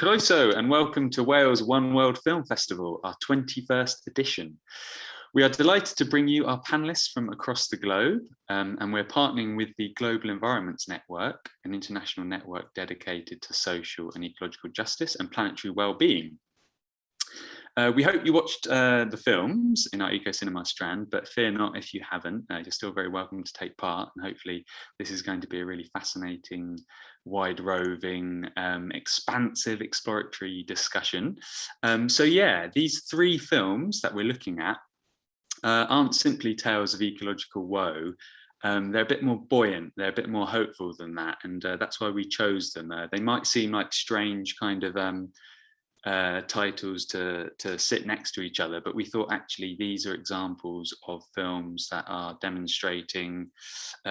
Croeso and welcome to Wales One World Film Festival, our 21st edition. We are delighted to bring you our panellists from across the globe, and we're partnering with the Global Environments Network, an international network dedicated to social and ecological justice and planetary well-being. We hope you watched the films in our Ecosinema strand, but fear not if you haven't. You're still very welcome to take part, and hopefully this is going to be a really fascinating, wide-roving, expansive, exploratory discussion. So yeah, these three films that we're looking at aren't simply tales of ecological woe. They're a bit more buoyant, they're a bit more hopeful than that, and that's why we chose them. They might seem like strange kind of titles to sit next to each other, but we thought actually these are examples of films that are demonstrating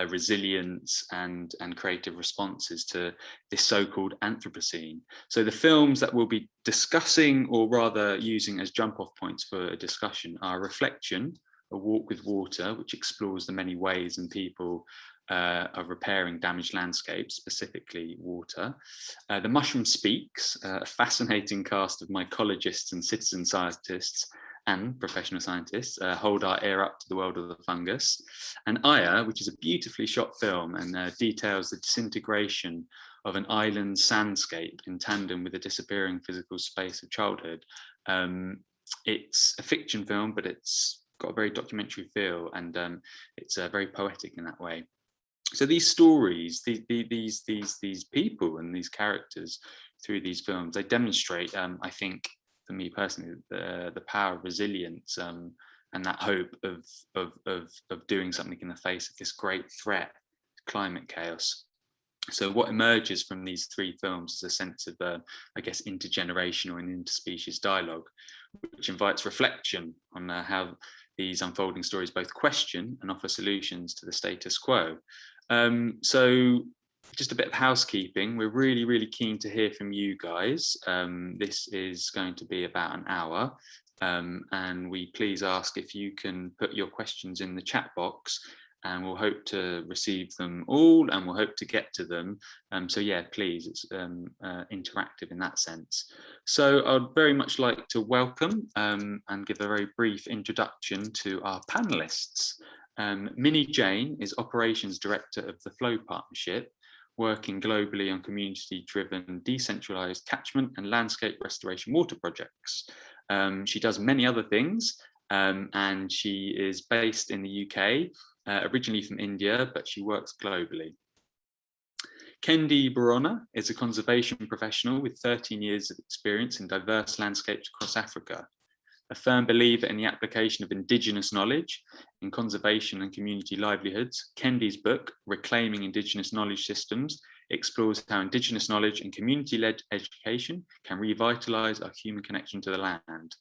resilience and creative responses to this so-called Anthropocene. So the films that we'll be discussing, or rather using as jump-off points for a discussion, are Reflection, A Walk with Water, which explores the many ways and people of repairing damaged landscapes, specifically water. The Mushroom Speaks, a fascinating cast of mycologists and citizen scientists and professional scientists hold our ear up to the world of the fungus. And Aya, which is a beautifully shot film and details the disintegration of an island sandscape in tandem with the disappearing physical space of childhood. It's a fiction film, but it's got a very documentary feel, and it's very poetic in that way. So these stories, these people and these characters through these films, they demonstrate, I think, for me personally, the power of resilience and that hope of doing something in the face of this great threat, climate chaos. So what emerges from these three films is a sense of, I guess, intergenerational and interspecies dialogue, which invites reflection on how these unfolding stories both question and offer solutions to the status quo. So just a bit of housekeeping. We're really keen to hear from you guys. This is going to be about an hour, and we please ask if you can put your questions in the chat box, and we'll hope to receive them all, and we'll hope to get to them. So yeah, please, it's interactive in that sense. So I'd very much like to welcome and give a very brief introduction to our panelists. Minni Jain is Operations Director of the Flow Partnership, working globally on community-driven, decentralized catchment and landscape restoration water projects. She does many other things, and she is based in the UK, originally from India, but she works globally. Kendi Borona is a conservation professional with 13 years of experience in diverse landscapes across Africa. A firm believer in the application of Indigenous knowledge in conservation and community livelihoods, Kendi's book, Reclaiming Indigenous Knowledge Systems, explores how Indigenous knowledge and community-led education can revitalise our human connection to the land.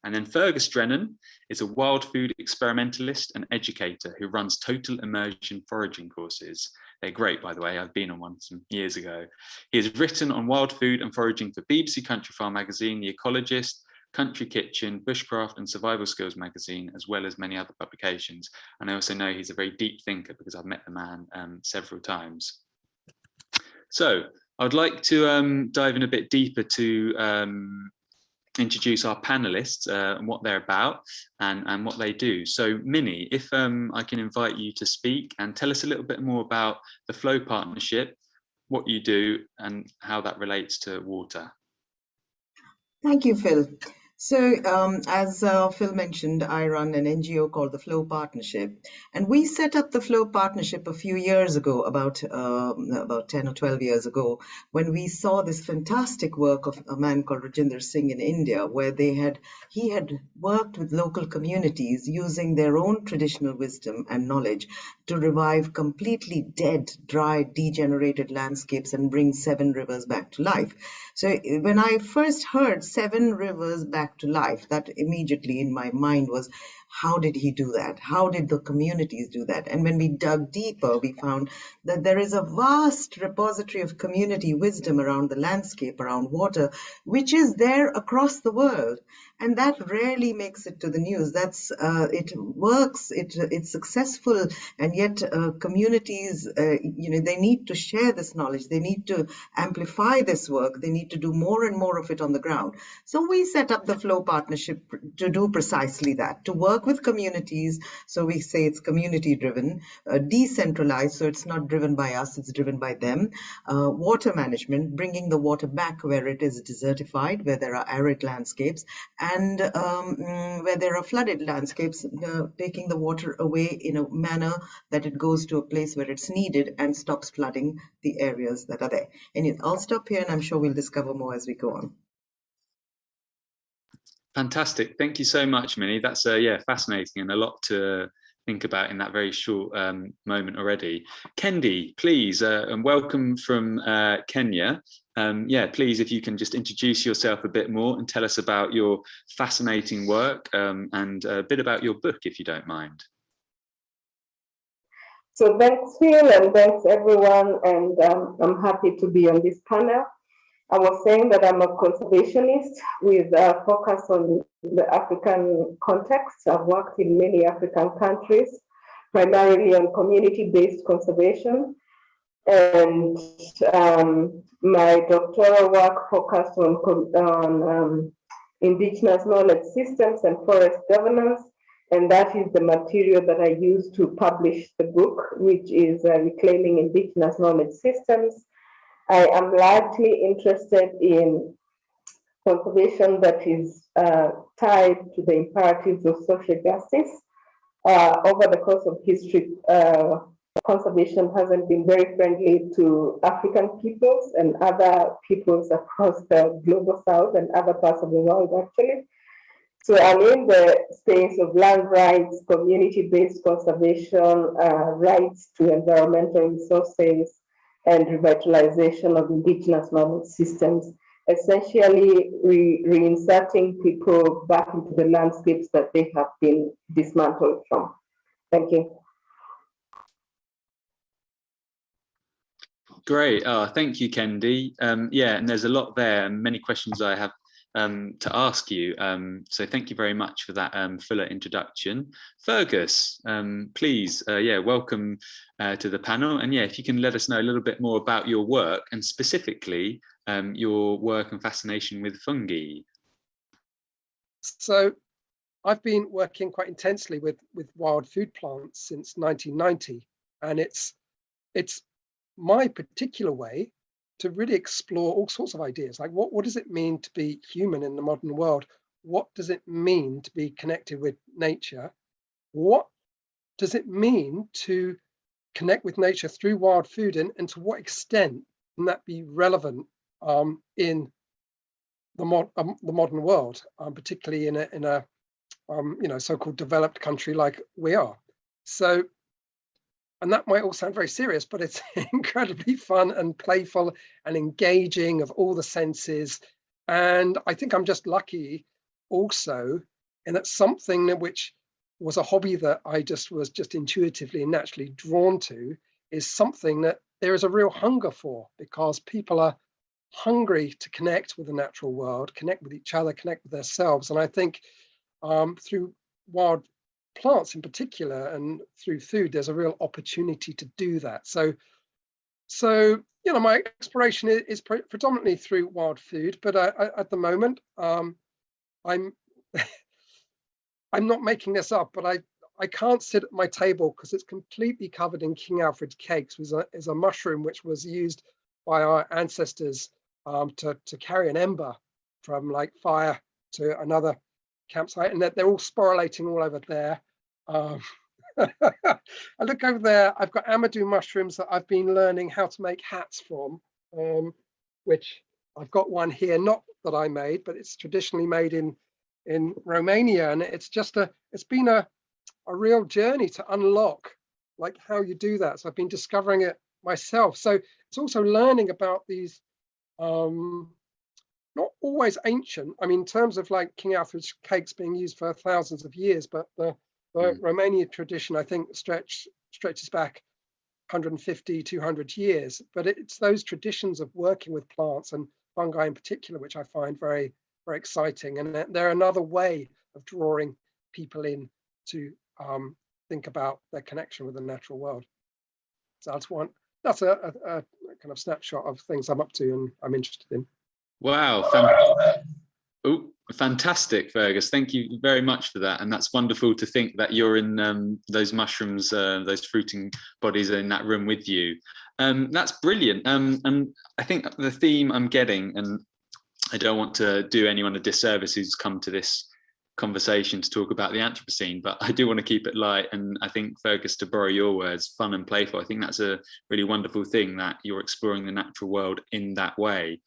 And then Fergus Fuller is a wild food experimentalist and educator who runs total immersion foraging courses. They're great, by the way. I've been on one some years ago. He has written on wild food and foraging for BBC Country Farm magazine, The Ecologist, Country Kitchen, Bushcraft and Survival Skills magazine, as well as many other publications. And I also know he's a very deep thinker because I've met the man several times. So I'd like to dive in a bit deeper to introduce our panelists and what they're about and what they do. So Minni, if I can invite you to speak and tell us a little bit more about the Flow Partnership, what you do and how that relates to water. Thank you, Phil. So as Phil mentioned, I run an NGO called the Flow Partnership, and we set up the Flow Partnership a few years ago, about 10 or 12 years ago, when we saw this fantastic work of a man called Rajinder Singh in India, where he had worked with local communities using their own traditional wisdom and knowledge to revive completely dead, dry, degenerated landscapes and bring 7 rivers back to life. So when I first heard 7 rivers back to life, that immediately in my mind was, how did he do that? How did the communities do that? And when we dug deeper, we found that there is a vast repository of community wisdom around the landscape, around water, which is there across the world. and that rarely makes it to the news. That's it works, it's successful, and yet communities, they need to share this knowledge, they need to amplify this work, they need to do more and more of it on the ground. So we set up the Flow Partnership to do precisely that, to work with communities. So we say it's community driven, decentralized, so it's not driven by us, it's driven by them. Water management, bringing the water back where it is desertified, where there are arid landscapes, and where there are flooded landscapes, taking the water away in a manner that it goes to a place where it's needed and stops flooding the areas that are there. And I'll stop here, and I'm sure we'll discover more as we go on. Fantastic. Thank you so much, Minni. That's fascinating and a lot to think about in that very short moment already. Kendi, please, and welcome from Kenya. Please, if you can just introduce yourself a bit more and tell us about your fascinating work and a bit about your book, if you don't mind. So thanks, Phil, and thanks, everyone. And I'm happy to be on this panel. I was saying that I'm a conservationist with a focus on the African context. I've worked in many African countries, primarily on community-based conservation. And my doctoral work focused on Indigenous Knowledge Systems and forest governance. And that is the material that I used to publish the book, which is Reclaiming Indigenous Knowledge Systems. I am largely interested in conservation that is tied to the imperatives of social justice. Over the course of history, conservation hasn't been very friendly to African peoples and other peoples across the global south and other parts of the world, actually. So I'm in the space of land rights, community-based conservation, rights to environmental resources, and revitalization of indigenous knowledge systems, essentially reinserting people back into the landscapes that they have been dismantled from. Thank you. Great. Thank you, Kendi. And there's a lot there and many questions I have to ask you. So thank you very much for that fuller introduction. Fergus, please, welcome to the panel. And if you can let us know a little bit more about your work and specifically your work and fascination with fungi. So I've been working quite intensely with wild food plants since 1990, and it's my particular way to really explore all sorts of ideas, like what does it mean to be human in the modern world? What does it mean to be connected with nature? What does it mean to connect with nature through wild food, and to what extent can that be relevant in the modern world, particularly in a so-called developed country like we are? So, and that might all sound very serious, but it's incredibly fun and playful and engaging of all the senses. And I think I'm just lucky also in that something which was a hobby that I was just intuitively and naturally drawn to is something that there is a real hunger for, because people are hungry to connect with the natural world, connect with each other, connect with themselves. And I think through wild plants in particular and through food, there's a real opportunity to do that. So my exploration is predominantly through wild food, but at the moment I'm not making this up, but I can't sit at my table because it's completely covered in King Alfred's cakes, which is a mushroom which was used by our ancestors to carry an ember from like fire to another campsite, and that they're all sporulating all over there. I look over there, I've got amadou mushrooms that I've been learning how to make hats from, which I've got one here, not that I made, but it's traditionally made in Romania, and it's been a real journey to unlock like how you do that. So I've been discovering it myself. So it's also learning about these not always ancient, I mean, in terms of like King Alfred's cakes being used for thousands of years, but the Romanian tradition, I think, stretches back 150, 200 years. But it's those traditions of working with plants and fungi in particular, which I find very very exciting. And they're another way of drawing people in to think about their connection with the natural world. So that's a kind of snapshot of things I'm up to and I'm interested in. Wow. Fantastic, Fergus. Thank you very much for that. And that's wonderful to think that you're in those mushrooms, those fruiting bodies are in that room with you. That's brilliant. And I think the theme I'm getting, and I don't want to do anyone a disservice who's come to this conversation to talk about the Anthropocene, but I do want to keep it light. And I think, Fergus, to borrow your words, fun and playful, I think that's a really wonderful thing, that you're exploring the natural world in that way.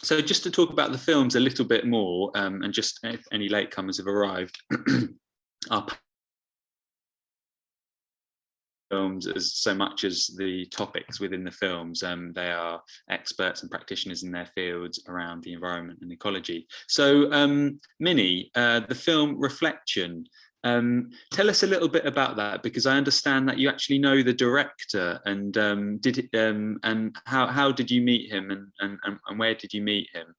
So just to talk about the films a little bit more, and just if any latecomers have arrived, our films as so much as the topics within the films, they are experts and practitioners in their fields around the environment and ecology. So Minni, the film Reflection, tell us a little bit about that, because I understand that you actually know the director, and and how did you meet him, and where did you meet him?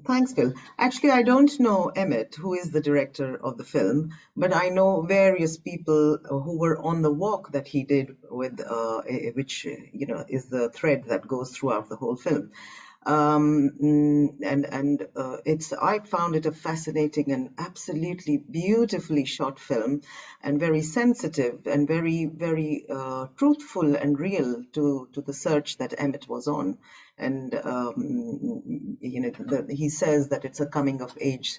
Thanks, Phil. Actually, I don't know Emmett, who is the director of the film, but I know various people who were on the walk that he did with, which is the thread that goes throughout the whole film. I found it a fascinating and absolutely beautifully shot film, and very sensitive and very, very truthful and real to the search that Emmett was on. And he says that it's a coming of age.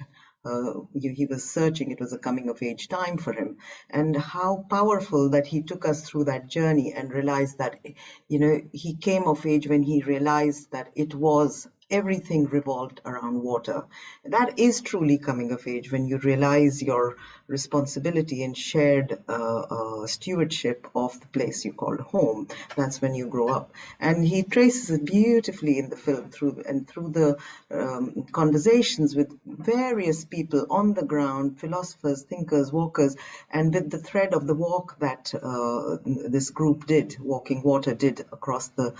He was searching, it was a coming of age time for him, and how powerful that he took us through that journey and realized that, he came of age when he realized that everything revolved around water. That is truly coming of age, when you realize your responsibility and shared stewardship of the place you call home. That's when you grow up. And he traces it beautifully in the film through the conversations with various people on the ground, philosophers, thinkers, walkers, and with the thread of the walk that this group did, Walking Water did, across the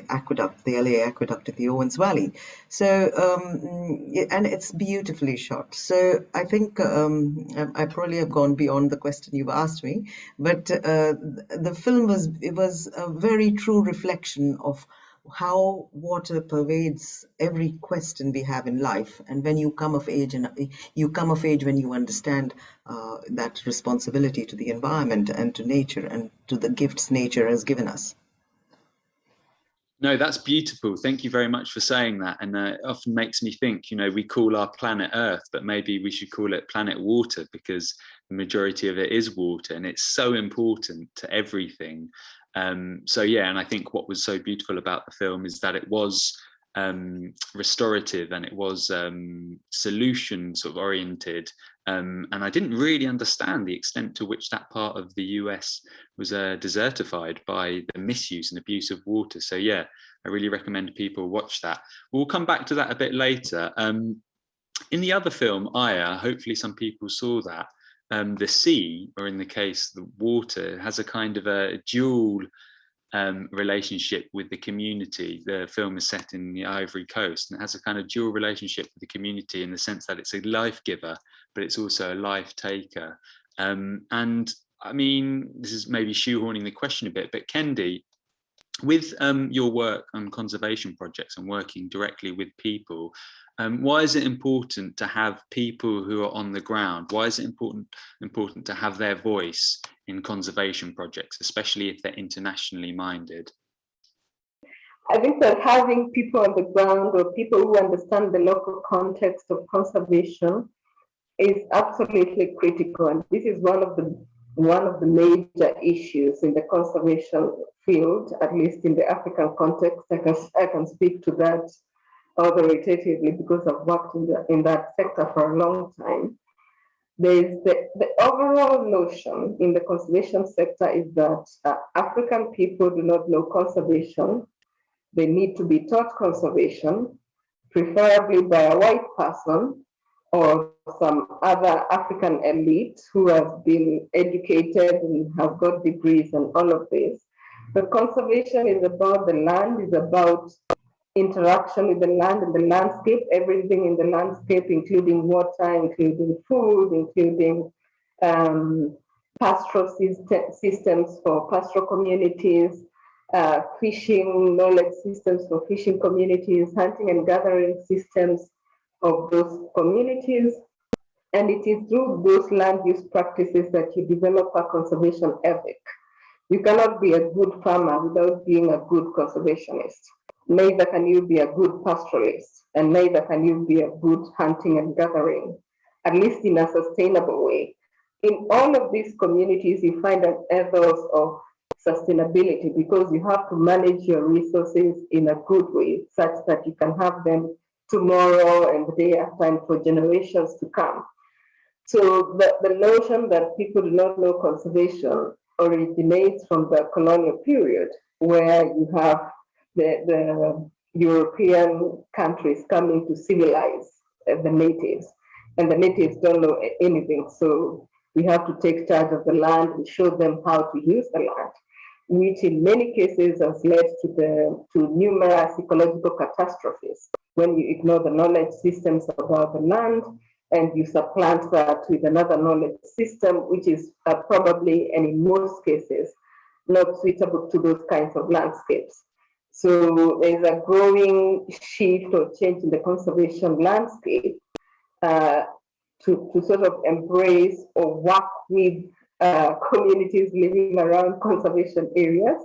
aqueduct, the LA aqueduct in the Owens Valley. So, and it's beautifully shot. So I think I probably have gone beyond the question you've asked me, but the film was a very true reflection of how water pervades every question we have in life. And when you come of age, and you come of age when you understand that responsibility to the environment and to nature and to the gifts nature has given us. No, that's beautiful. Thank you very much for saying that. And it often makes me think, we call our planet Earth, but maybe we should call it planet water, because the majority of it is water, and it's so important to everything. So yeah, and I think what was so beautiful about the film is that it was restorative, and it was solution sort of oriented. And I didn't really understand the extent to which that part of the US was desertified by the misuse and abuse of water. So yeah, I really recommend people watch that. We'll come back to that a bit later. In the other film, Aya, hopefully some people saw that. The sea, or in the case, the water, has a kind of a dual relationship with the community. The film is set in the Ivory Coast, and it has a kind of dual relationship with the community, in the sense that it's a life giver, but it's also a life taker. And I mean, this is maybe shoehorning the question a bit, but Kendi, with your work on conservation projects and working directly with people, why is it important to have people who are on the ground? Why is it important to have their voice in conservation projects, especially if they're internationally minded? I think that having people on the ground, or people who understand the local context of conservation, is absolutely critical. And this is one of the major issues in the conservation field, at least in the African context. I can speak to that authoritatively because I've worked in that sector for a long time. There's the overall notion in the conservation sector is that African people do not know conservation. They need to be taught conservation, preferably by a white person or some other African elite who has been educated and have got degrees and all of this. But conservation is about the land, is about interaction with the land and the landscape, everything in the landscape, including water, including food, including pastoral systems for pastoral communities, fishing knowledge systems for fishing communities, hunting and gathering systems of those communities. And it is through those land use practices that you develop a conservation ethic. You cannot be a good farmer without being a good conservationist. Neither can you be a good pastoralist, and neither can you be a good hunting and gathering, at least in a sustainable way. In all of these communities, you find an ethos of sustainability because you have to manage your resources in a good way such that you can have them tomorrow and the day after and for generations to come. So the notion that people do not know conservation originates from the colonial period, where you have the European countries coming to civilize the natives, and the natives don't know anything. So we have to take charge of the land and show them how to use the land, which in many cases has led to numerous ecological catastrophes when you ignore the knowledge systems about the land and you supplant that with another knowledge system, which is probably, and in most cases, not suitable to those kinds of landscapes. So there's a growing shift or change in the conservation landscape to sort of embrace or work with communities living around conservation areas.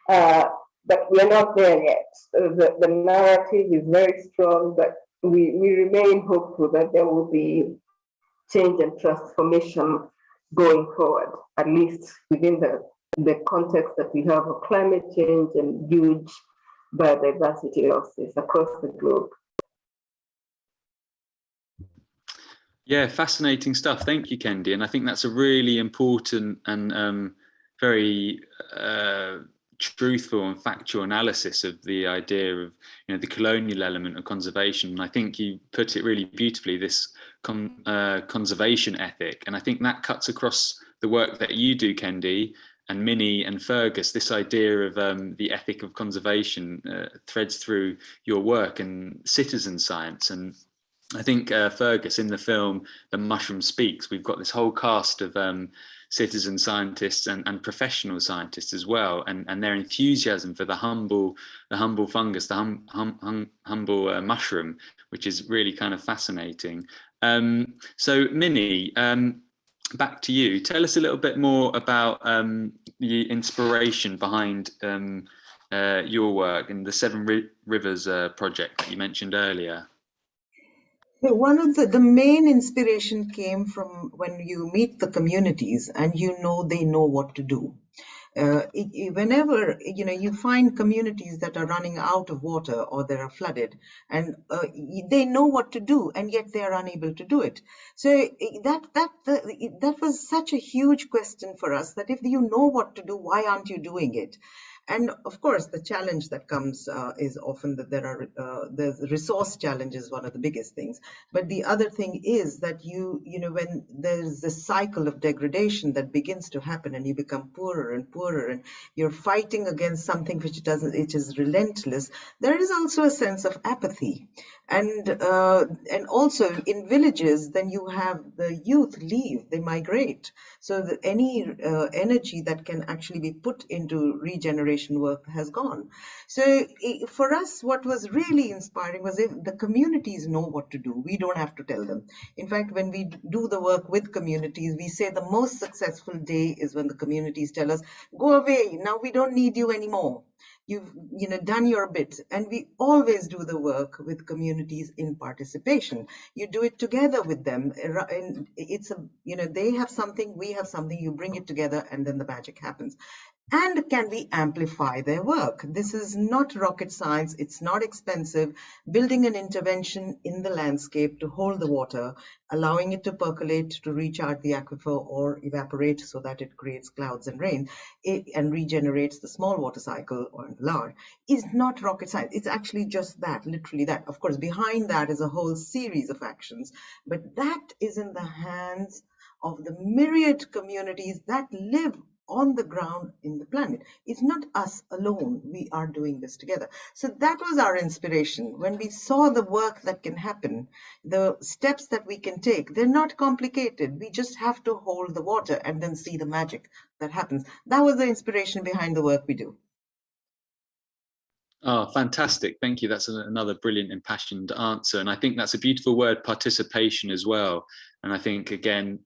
But we're not there yet. The narrative is very strong, but we remain hopeful that there will be change and transformation going forward, at least within the context that we have of climate change and huge biodiversity losses across the globe. Yeah, fascinating stuff. Thank you, Kendi. And I think that's a really important and very truthful and factual analysis of the idea of, you know, the colonial element of conservation. And I think you put it really beautifully, this conservation ethic. And I think that cuts across the work that you do, Kendi, and Minni and Fergus. This idea of the ethic of conservation threads through your work and citizen science. And I think Fergus, in the film The Mushroom Speaks, we've got this whole cast of citizen scientists and professional scientists as well, and their enthusiasm for the humble fungus, the humble mushroom, which is really kind of fascinating. So Minni, back to you. Tell us a little bit more about the inspiration behind your work and the Seven Rivers project that you mentioned earlier. One of the main inspiration came from when you meet the communities and you know they know what to do. Whenever you find communities that are running out of water or they are flooded, and they know what to do, and yet they are unable to do it. So that was such a huge question for us, that if you know what to do, why aren't you doing it? And of course, the challenge that comes is often that the resource challenge is one of the biggest things. But the other thing is that when there's this cycle of degradation that begins to happen, and you become poorer and poorer, and you're fighting against something which is relentless, there is also a sense of apathy. And also in villages, then you have the youth leave, they migrate. So that any energy that can actually be put into regeneration work has gone. So for us, what was really inspiring was if the communities know what to do. We don't have to tell them. In fact, when we do the work with communities, we say the most successful day is when the communities tell us, go away, now we don't need you anymore. You've done your bit. And we always do the work with communities in participation. You do it together with them, and it's they have something, we have something, you bring it together, and then the magic happens. And can we amplify their work? This is not rocket science. It's not expensive. Building an intervention in the landscape to hold the water, allowing it to percolate, to recharge the aquifer or evaporate so that it creates clouds and rain, and regenerates the small water cycle or large, is not rocket science. It's actually just that, literally that. Of course, behind that is a whole series of actions, but that is in the hands of the myriad communities that live on the ground in the planet. It's not us alone. We are doing this together. So that was our inspiration. When we saw the work that can happen, the steps that we can take, they're not complicated. We just have to hold the water and then see the magic that happens. That was the inspiration behind the work we do. Oh, fantastic. Thank you. That's another brilliant, impassioned answer. And I think that's a beautiful word, participation, as well. And I think, again,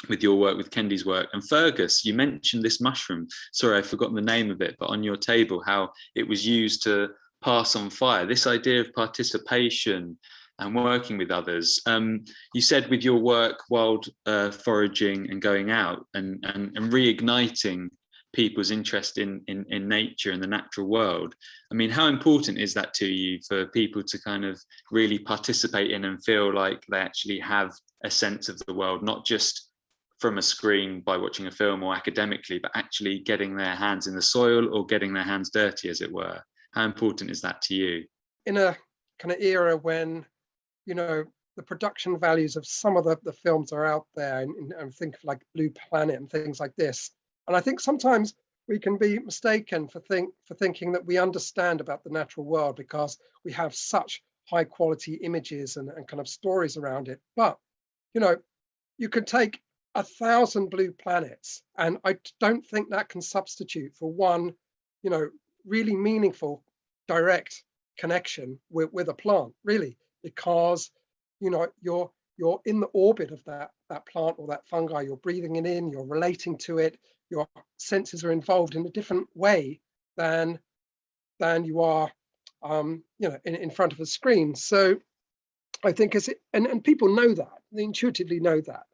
with your work, with Kendi's work, and Fergus, you mentioned this mushroom. Sorry, I've forgotten the name of it, but on your table, how it was used to pass on fire. This idea of participation and working with others. You said with your work, wild foraging and going out and reigniting people's interest in nature and the natural world. I mean, how important is that to you, for people to kind of really participate in and feel like they actually have a sense of the world, not just from a screen by watching a film or academically, but actually getting their hands in the soil or getting their hands dirty, as it were? How important is that to you? In a kind of era when, you know, the production values of some of the films are out there, and think of like Blue Planet and things like this. And I think sometimes we can be mistaken for thinking that we understand about the natural world because we have such high quality images and kind of stories around it. But, you know, you could take 1,000 blue planets, and I don't think that can substitute for one, you know, really meaningful, direct connection with a plant, really, because, you know, you're in the orbit of that plant or that fungi. You're breathing it in, you're relating to it. Your senses are involved in a different way than you are, you know, in front of a screen. So I think and people know that, they intuitively know that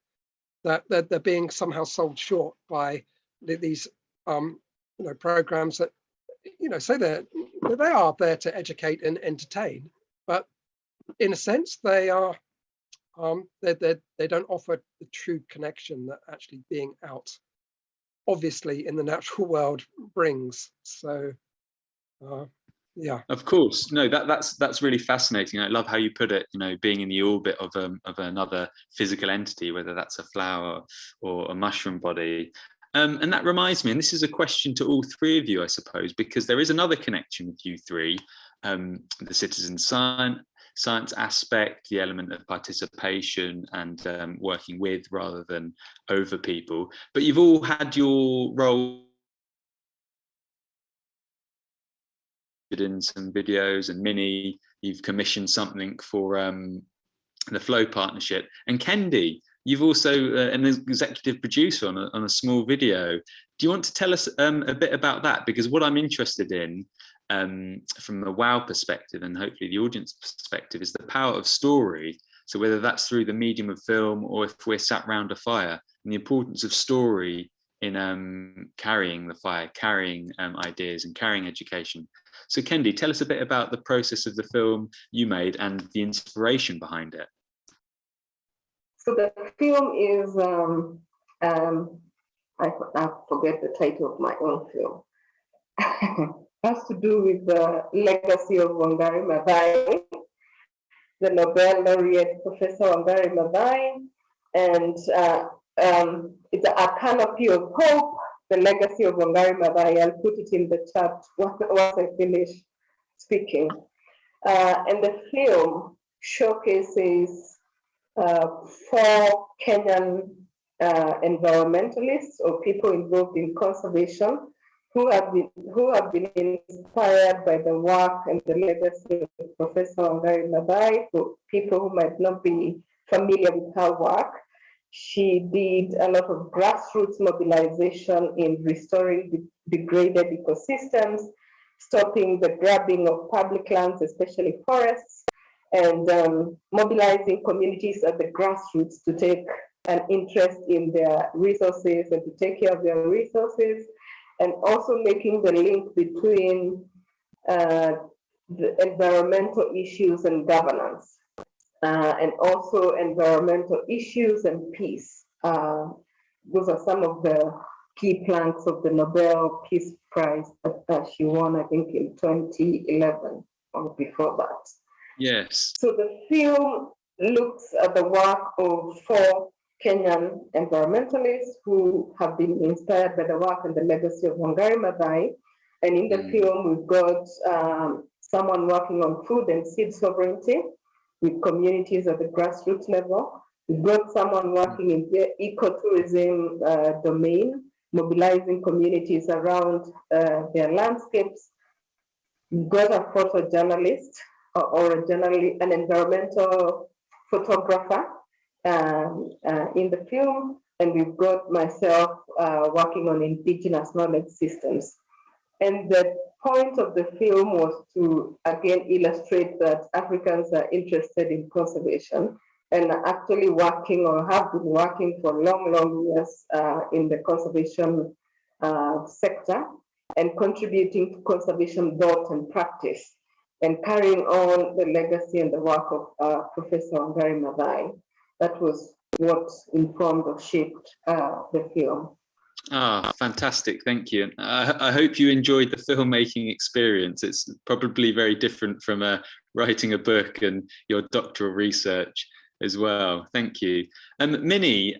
they're being somehow sold short by these, you know, programs that, you know, say they are there to educate and entertain, but in a sense they are, they don't offer the true connection that actually being out, obviously, in the natural world brings. So yeah, of course. No, that's really fascinating. I love how you put it, you know, being in the orbit of another physical entity, whether that's a flower or a mushroom body. And that reminds me, and this is a question to all three of you, I suppose, because there is another connection with you three, the citizen science aspect, the element of participation and working with rather than over people. But you've all had your role in some videos, and Minni, you've commissioned something for the Flow Partnership. And Kendi, you've also an executive producer on a small video. Do you want to tell us a bit about that? Because what I'm interested in, from a WOW perspective and hopefully the audience perspective, is the power of story. So whether that's through the medium of film or if we're sat round a fire, and the importance of story in carrying the fire, carrying ideas and carrying education. So Kendi, tell us a bit about the process of the film you made and the inspiration behind it. So the film is, I forget the title of my own film. Has to do with the legacy of Wangari Maathai, the Nobel laureate Professor Wangari Maathai, and it's a canopy of hope, the legacy of Wangari Maathai. I'll put it in the chat once I finish speaking. And the film showcases 4 Kenyan environmentalists or people involved in conservation who have been inspired by the work and the legacy of Professor Wangari Maathai. For people who might not be familiar with her work, she did a lot of grassroots mobilization in restoring degraded ecosystems, stopping the grabbing of public lands, especially forests, and mobilizing communities at the grassroots to take an interest in their resources and to take care of their resources, and also making the link between the environmental issues and governance, and also environmental issues and peace. Those are some of the key planks of the Nobel Peace Prize that she won, I think, in 2011 or before that. Yes. So the film looks at the work of 4 Kenyan environmentalists who have been inspired by the work and the legacy of Wangari Maathai. And in the film, we've got someone working on food and seed sovereignty with communities at the grassroots level. We've got someone working in the ecotourism domain, mobilizing communities around their landscapes. We've got a photojournalist or an environmental photographer in the film, and we've got myself working on Indigenous Knowledge Systems. And the point of the film was to again illustrate that Africans are interested in conservation and are actually working or have been working for long years in the conservation sector and contributing to conservation thought and practice and carrying on the legacy and the work of Professor Wangari Maathai. That was what informed or shaped the film. Ah, fantastic. Thank you. I hope you enjoyed the filmmaking experience. It's probably very different from writing a book and your doctoral research as well. Thank you. Minni,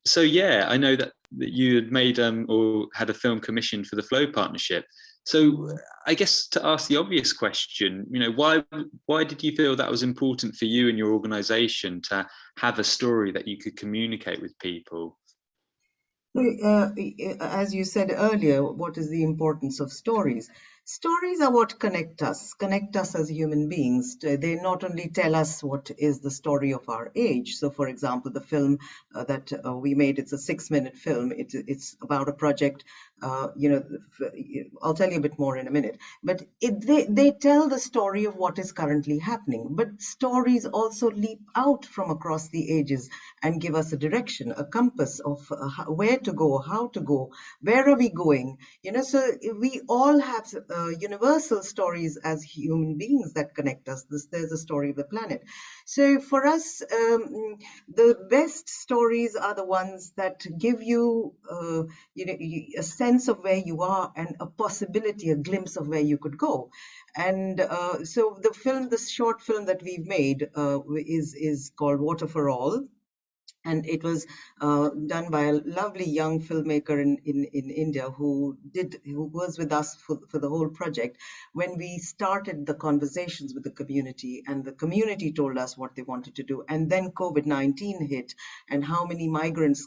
so yeah, I know that you had made or had a film commissioned for the Flow Partnership. So I guess to ask the obvious question, why did you feel that was important for you and your organization to have a story that you could communicate with people? As you said earlier, what is the importance of stories? Stories are what connect us as human beings. They not only tell us what is the story of our age. So, for example, the film that we made, it's a 6-minute film. It's about a project. I'll tell you a bit more in a minute. But they tell the story of what is currently happening. But stories also leap out from across the ages and give us a direction, a compass of where to go, how to go, where are we going. So we all have universal stories as human beings that connect us. There's a story of the planet. So for us, the best stories are the ones that give you, a sense of where you are and a possibility, a glimpse of where you could go. And so the short film that we've made is called Water for All. And it was done by a lovely young filmmaker in India who was with us for the whole project when we started the conversations with the community, and the community told us what they wanted to do. And then COVID-19 hit, and how many migrants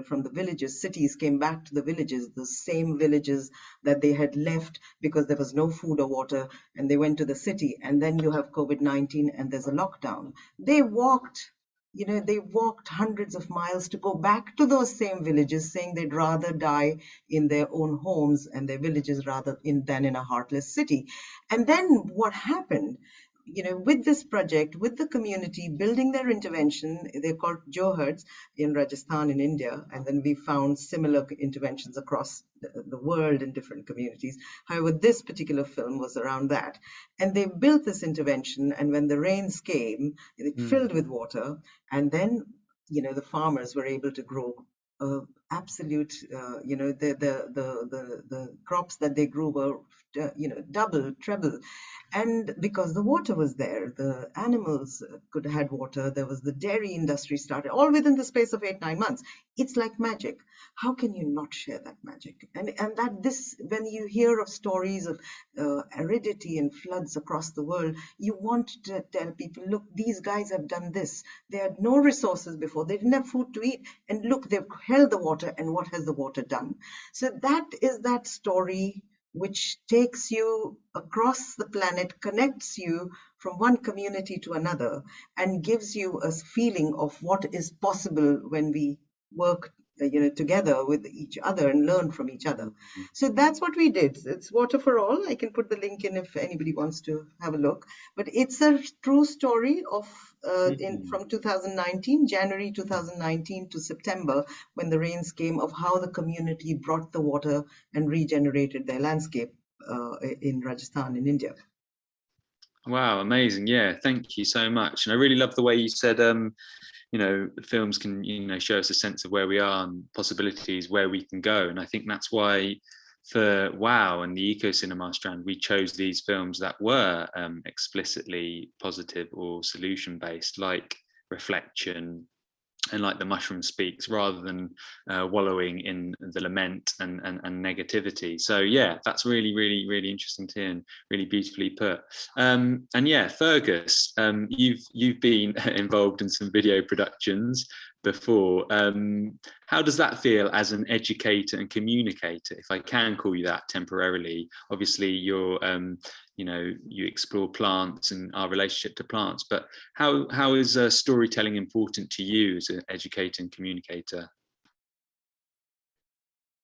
from the villages, cities came back to the villages, the same villages that they had left because there was no food or water, and they went to the city. And then you have COVID-19 and there's a lockdown. They walked hundreds of miles to go back to those same villages, saying they'd rather die in their own homes and their villages than in a heartless city. And then what happened? With this project, with the community building their intervention, they're called Johards in Rajasthan in India, and then we found similar interventions across the world in different communities. However, this particular film was around that. And they built this intervention, and when the rains came, it filled with water, and then, the farmers were able to grow absolute, the crops that they grew were, double, treble. And because the water was there, the animals had water, there was the dairy industry started, all within the space of 8-9 months. It's like magic. How can you not share that magic? And when you hear of stories of aridity and floods across the world, you want to tell people, look, these guys have done this. They had no resources before. They didn't have food to eat. And look, they've held the water, and what has the water done? So that is that story which takes you across the planet, connects you from one community to another, and gives you a feeling of what is possible when we work together with each other and learn from each other. So that's what we did. It's Water for All. I can put the link in if anybody wants to have a look. But it's a true story of from 2019, January 2019 to September, when the rains came, of how the community brought the water and regenerated their landscape in Rajasthan in India. Wow, amazing. Yeah, thank you so much. And I really love the way you said, films can, show us a sense of where we are and possibilities, where we can go. And I think that's why for WOW and the Ecosinema strand, we chose these films that were explicitly positive or solution-based, like Reflection, and like the mushroom speaks, rather than wallowing in the lament and negativity. So yeah, that's really, really, really interesting to hear and really beautifully put. And yeah, Fergus, you've been involved in some video productions before. How does that feel as an educator and communicator, if I can call you that temporarily? Obviously, you're you explore plants and our relationship to plants, but how is storytelling important to you as an educator and communicator?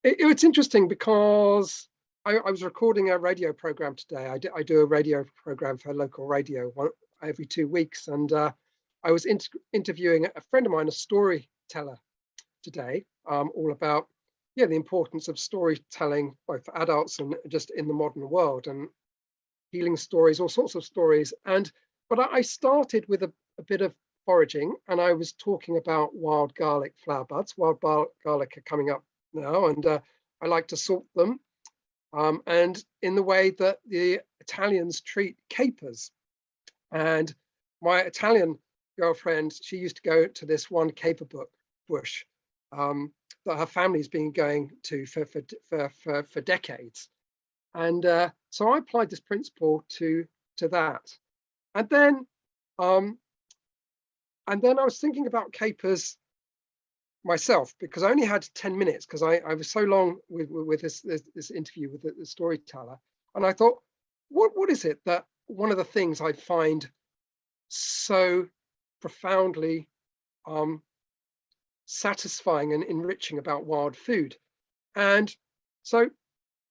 It's interesting because I was recording a radio program today. I do a radio program for local radio every 2 weeks, and I was interviewing a friend of mine, a storyteller, today, all about the importance of storytelling, both for adults and just in the modern world, and healing stories, all sorts of stories. But I started with a bit of foraging, and I was talking about wild garlic flower buds. Wild garlic are coming up now, and I like to sort them, and in the way that the Italians treat capers. And my Italian girlfriend, she used to go to this one caper bush that her family's been going to for decades. And so I applied this principle to that. And then I was thinking about capers myself, because I only had 10 minutes, because I was so long with this interview with the storyteller. And I thought, what is it that one of the things I find so profoundly satisfying and enriching about wild food? And so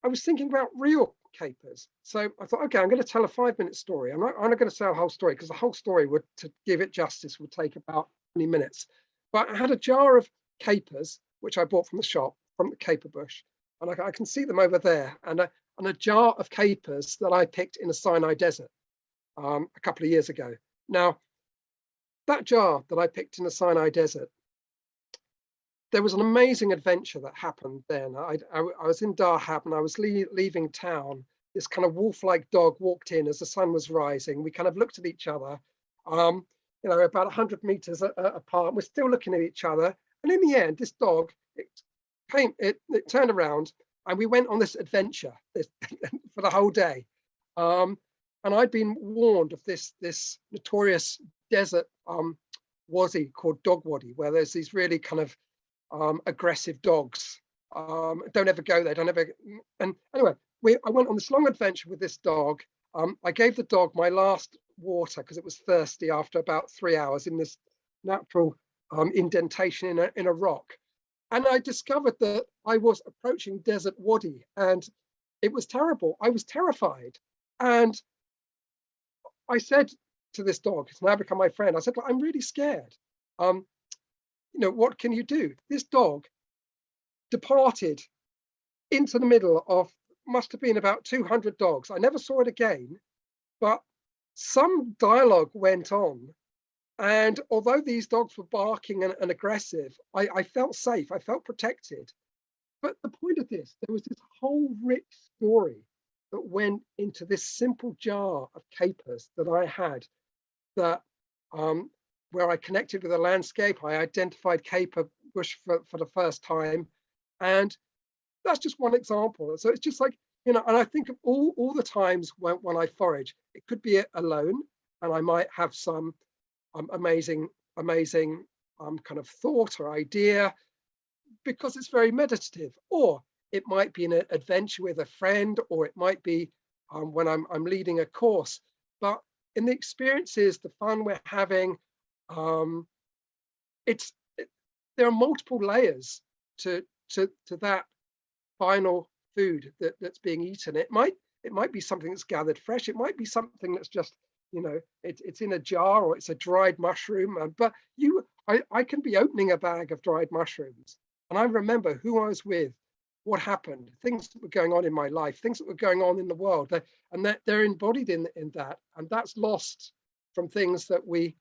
I was thinking about real capers. So I thought, okay, I'm going to tell a 5-minute story. I'm not going to tell a whole story, because the whole story to give it justice, would take about 20 minutes. But I had a jar of capers, which I bought from the shop, from the caper bush, and I can see them over there, and a jar of capers that I picked in a Sinai desert a couple of years ago. Now, that jar that I picked in the Sinai desert, there was an amazing adventure that happened then. I was in Dahab, and I was leaving town. This kind of wolf-like dog walked in as the sun was rising. We kind of looked at each other, about 100 meters apart. We're still looking at each other. And in the end, this dog, it turned around, and we went on this adventure for the whole day. And I'd been warned of this notorious desert wadi called dog wadi, where there's these really kind of aggressive dogs. Don't ever go there. Don't ever. And anyway, I went on this long adventure with this dog. I gave the dog my last water, because it was thirsty, after about 3 hours in this natural indentation in a rock. And I discovered that I was approaching desert wadi, and it was terrible. I was terrified. And I said to this dog, it's now become my friend, I said, I'm really scared. What can you do? This dog departed into the middle of, must have been about 200 dogs. I never saw it again, but some dialogue went on. And although these dogs were barking and aggressive, I felt safe, I felt protected. But the point of this, there was this whole rich story that went into this simple jar of capers that I had, that where I connected with the landscape. I identified caper bush for the first time. And that's just one example. So it's just like, and I think of all the times when I forage, it could be alone, and I might have some amazing kind of thought or idea, because it's very meditative. Or it might be an adventure with a friend, or it might be when I'm leading a course. But in the experiences, the fun we're having, there are multiple layers to that final food that's being eaten. It might be something that's gathered fresh. It might be something that's just, it's in a jar, or it's a dried mushroom. But I can be opening a bag of dried mushrooms, and I remember who I was with, what happened, things that were going on in my life, things that were going on in the world, and they're embodied in that, and that's lost from things that we,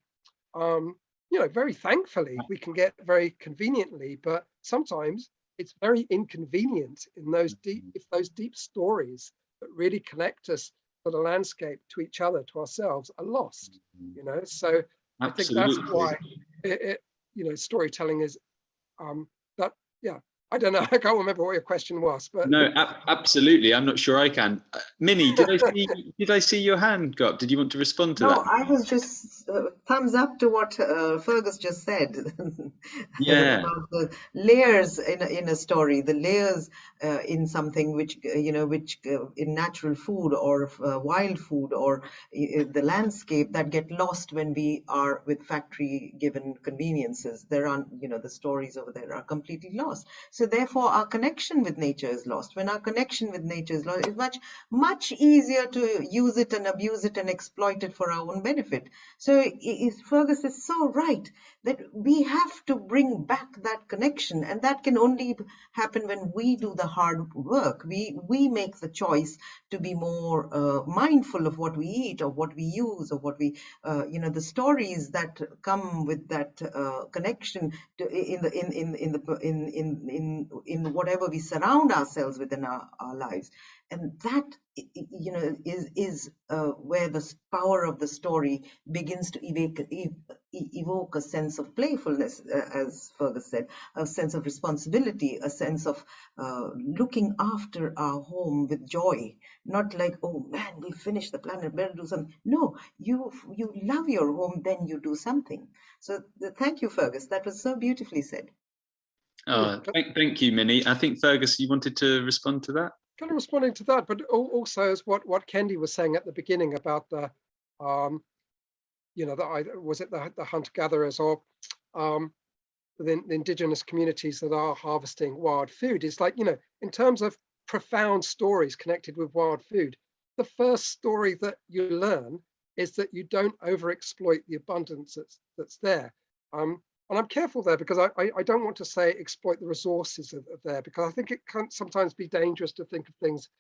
very thankfully we can get very conveniently, but sometimes it's very inconvenient in those deep stories that really connect us to the landscape, to each other, to ourselves, are lost. So absolutely. I think that's why storytelling is that, yeah, I don't know, I can't remember what your question was, but no, absolutely, I'm not sure I can. Minnie, did I see your hand go up? Did you want to respond to No, that? I was just thumbs up to what Fergus just said Yeah. about the layers in a story, the layers in something which which in natural food or wild food or the landscape that get lost when we are with factory given conveniences. There are the stories over there are completely lost. So therefore, our connection with nature is lost. When our connection with nature is lost, it's much easier to use it and abuse it and exploit it for our own benefit. So Fergus is so right that we have to bring back that connection, and that can only happen when we do the hard work. We make the choice to be more mindful of what we eat or what we use or what we the stories that come with that connection to, in whatever we surround ourselves with in our lives. And that is where the power of the story begins to evoke a sense of playfulness, as Fergus said, a sense of responsibility, a sense of looking after our home with joy, not like, oh man, we finished the planet, better do something. No, you love your home, then you do something. So thank you, Fergus. That was so beautifully said. Thank you, Minnie. I think Fergus, you wanted to respond to that? Kind of responding to that, but also as what Kendi was saying at the beginning about the the hunter-gatherers or the indigenous communities that are harvesting wild food. It's like, in terms of profound stories connected with wild food, the first story that you learn is that you don't overexploit the abundance that's there. And I'm careful there because I don't want to say exploit the resources of there, because I think it can sometimes be dangerous to think of things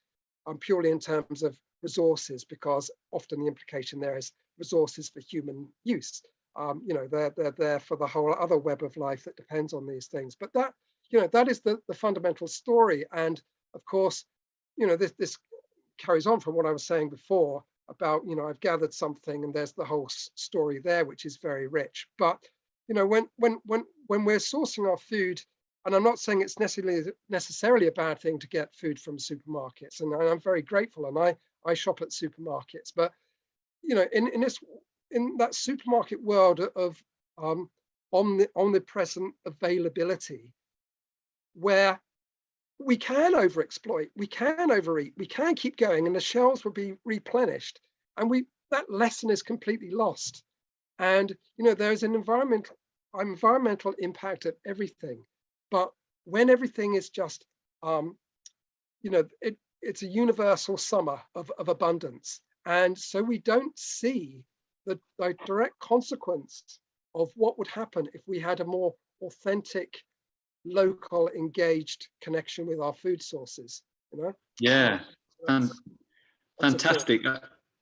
purely in terms of resources, because often the implication there is resources for human use. They're there for the whole other web of life that depends on these things. But that, that is the fundamental story. And of course, this carries on from what I was saying before about, I've gathered something and there's the whole story there, which is very rich. But when we're sourcing our food, and I'm not saying it's necessarily a bad thing to get food from supermarkets, and I'm very grateful, and I shop at supermarkets, but in that supermarket world of omnipresent availability, where we can overexploit, we can overeat, we can keep going, and the shelves will be replenished, and that lesson is completely lost. And there's an environmental impact of everything, but when everything is just it's a universal summer of abundance, and so we don't see the direct consequence of what would happen if we had a more authentic, local, engaged connection with our food sources. Yeah, fantastic.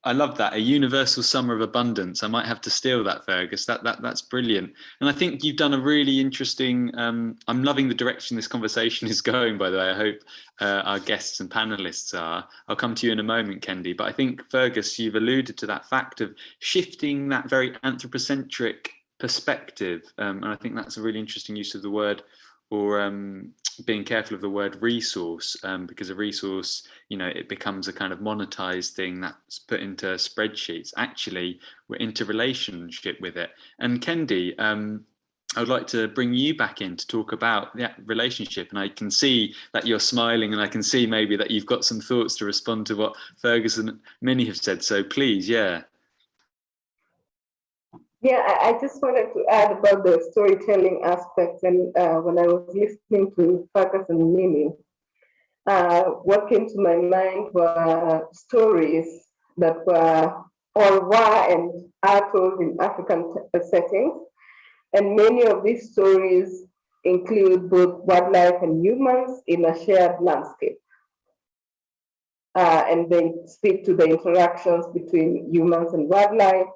I love that, a universal summer of abundance. I might have to steal that, Fergus. That's brilliant. And I think you've done a really interesting, I'm loving the direction this conversation is going, by the way. I hope our guests and panelists are. I'll come to you in a moment, Kendi, but I think, Fergus, you've alluded to that fact of shifting that very anthropocentric perspective. And I think that's a really interesting use of the word, or being careful of the word resource, because a resource, it becomes a kind of monetized thing that's put into spreadsheets. Actually, we're into relationship with it. And Kendi, I would like to bring you back in to talk about that relationship. And I can see that you're smiling, and I can see maybe that you've got some thoughts to respond to what Fergus and Minnie have said. So please, yeah. Yeah, I just wanted to add about the storytelling aspect. And when I was listening to Fergus and Minnie, what came to my mind were stories that were and are told in African settings. And many of these stories include both wildlife and humans in a shared landscape. And they speak to the interactions between humans and wildlife.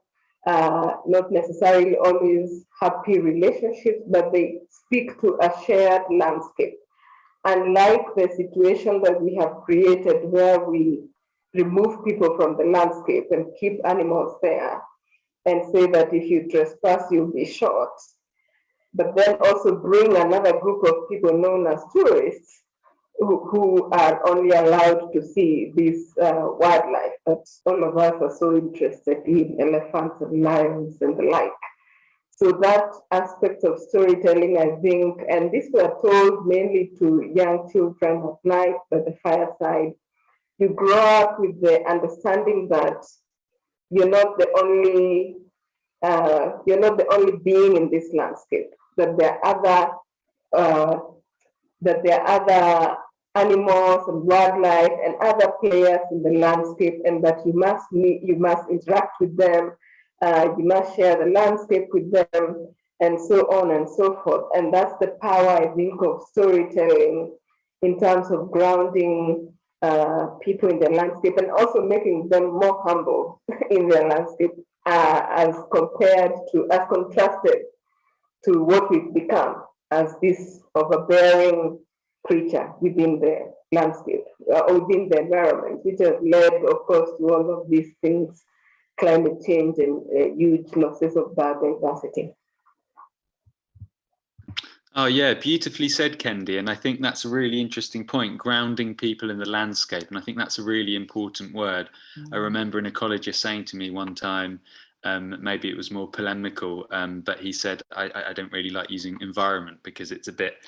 Not necessarily always happy relationships, but they speak to a shared landscape. Unlike the situation that we have created where we remove people from the landscape and keep animals there and say that if you trespass, you'll be shot. but then also bring another group of people known as tourists who are only allowed to see this wildlife that all of us are so interested in, elephants and lions and the like. So that aspect of storytelling, I think, and these were told mainly to young children at night by the fireside. You grow up with the understanding that you're not the only being in this landscape. That there are other animals and wildlife and other players in the landscape, and that you must interact with them. You must share the landscape with them, and so on and so forth. And that's the power, I think, of storytelling in terms of grounding people in their landscape and also making them more humble in their landscape as contrasted to what we've become as this overbearing creature within the landscape or within the environment, which has led, of course, to all of these things, climate change and huge losses of biodiversity. Oh yeah, beautifully said, Kendi. And I think that's a really interesting point, grounding people in the landscape. And I think that's a really important word. I remember an ecologist saying to me one time, maybe it was more polemical, but he said, I don't really like using environment because it's a bit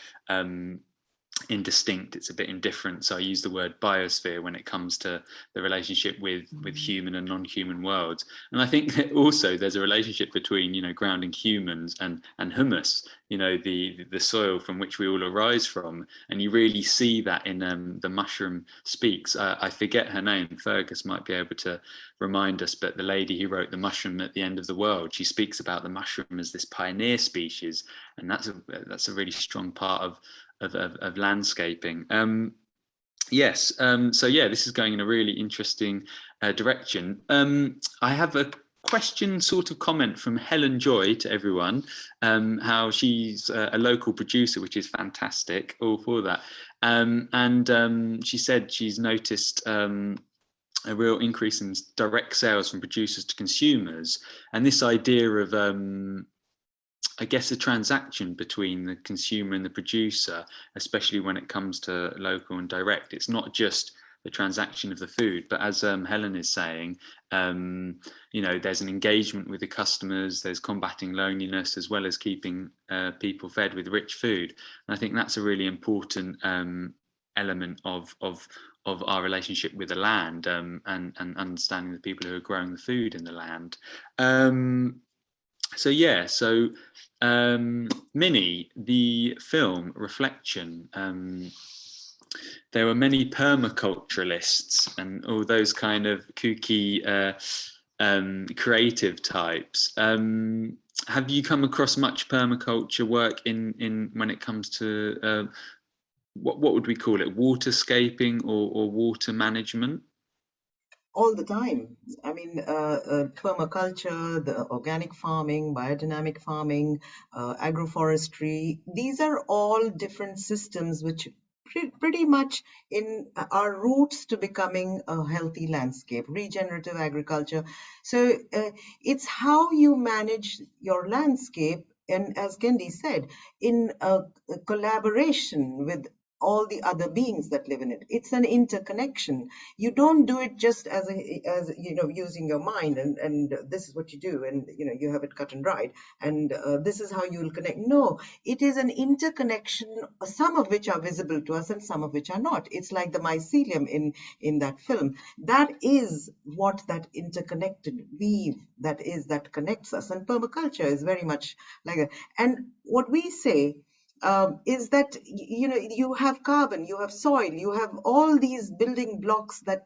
indistinct, it's a bit indifferent. So I use the word biosphere when it comes to the relationship with human and non-human worlds. And I think that also there's a relationship between, you know, grounding humans and humus, you know, the soil from which we all arise from. And you really see that in The Mushroom Speaks. I forget her name, Fergus might be able to remind us, but the lady who wrote The Mushroom at the End of the World, she speaks about the mushroom as this pioneer species, and that's a really strong part of landscaping. Yes, so yeah, this is going in a really interesting direction. I have a question, sort of comment from Helen Joy to everyone, how she's a local producer, which is fantastic, all for that. And she said she's noticed a real increase in direct sales from producers to consumers, and this idea of I guess a transaction between the consumer and the producer, especially when it comes to local and direct. It's not just the transaction of the food, but as Helen is saying, you know, there's an engagement with the customers, there's combating loneliness, as well as keeping people fed with rich food. And I think that's a really important element of our relationship with the land, and understanding the people who are growing the food in the land. So yeah, so Minni, the film Reflection, there were many permaculturalists and all those kind of kooky creative types. Have you come across much permaculture work in when it comes to what would we call it, waterscaping or water management? All the time. I mean, permaculture, the organic farming, biodynamic farming, agroforestry, these are all different systems which pretty much are roots to becoming a healthy landscape, regenerative agriculture. So it's how you manage your landscape, and as Kendi said, in a collaboration with all the other beings that live in it. It's an interconnection. You don't do it just as you know, using your mind and this is what you do, and you know, you have it cut and dried, and this is how you will connect. No, it is an interconnection, some of which are visible to us and some of which are not. It's like the mycelium in that film. That is what that interconnected weave that connects us, and permaculture is very much like that. And what we say is that, you know, you have carbon, you have soil, you have all these building blocks that